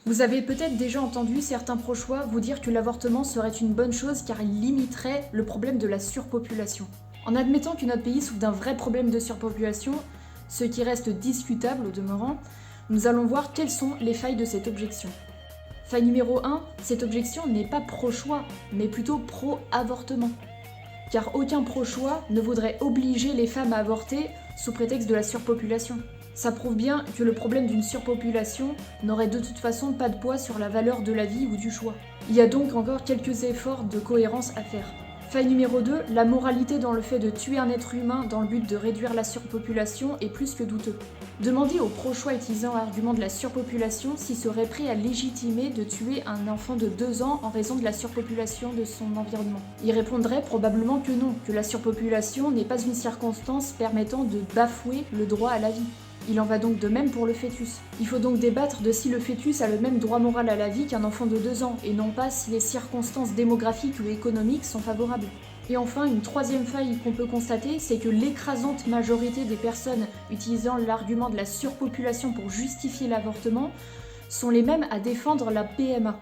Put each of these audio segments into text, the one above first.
Vous avez peut-être déjà entendu certains pro-choix vous dire que l'avortement serait une bonne chose car il limiterait le problème de la surpopulation. En admettant que notre pays souffre d'un vrai problème de surpopulation, ce qui reste discutable au demeurant, nous allons voir quelles sont les failles de cette objection. Faille numéro 1, cette objection n'est pas pro-choix, mais plutôt pro-avortement. Car aucun pro-choix ne voudrait obliger les femmes à avorter sous prétexte de la surpopulation. Ça prouve bien que le problème d'une surpopulation n'aurait de toute façon pas de poids sur la valeur de la vie ou du choix. Il y a donc encore quelques efforts de cohérence à faire. Faille numéro 2, la moralité dans le fait de tuer un être humain dans le but de réduire la surpopulation est plus que douteux. Demandez aux pro-choix utilisant l'argument de la surpopulation s'ils seraient prêts à légitimer de tuer un enfant de 2 ans en raison de la surpopulation de son environnement. Ils répondraient probablement que non, que la surpopulation n'est pas une circonstance permettant de bafouer le droit à la vie. Il en va donc de même pour le fœtus. Il faut donc débattre de si le fœtus a le même droit moral à la vie qu'un enfant de 2 ans, et non pas si les circonstances démographiques ou économiques sont favorables. Et enfin, une troisième faille qu'on peut constater, c'est que l'écrasante majorité des personnes utilisant l'argument de la surpopulation pour justifier l'avortement sont les mêmes à défendre la PMA.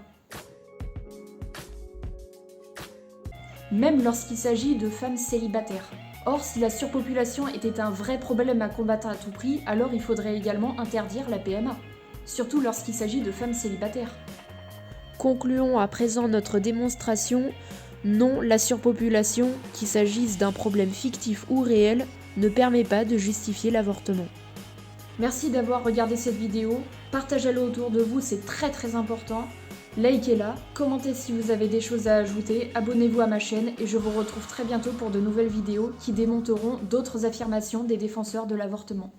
Même lorsqu'il s'agit de femmes célibataires. Or, si la surpopulation était un vrai problème à combattre à tout prix, alors il faudrait également interdire la PMA, surtout lorsqu'il s'agit de femmes célibataires. Concluons à présent notre démonstration. Non, la surpopulation, qu'il s'agisse d'un problème fictif ou réel, ne permet pas de justifier l'avortement. Merci d'avoir regardé cette vidéo, partagez-la autour de vous, c'est très important. Likez-la, commentez si vous avez des choses à ajouter, abonnez-vous à ma chaîne et je vous retrouve très bientôt pour de nouvelles vidéos qui démonteront d'autres affirmations des défenseurs de l'avortement.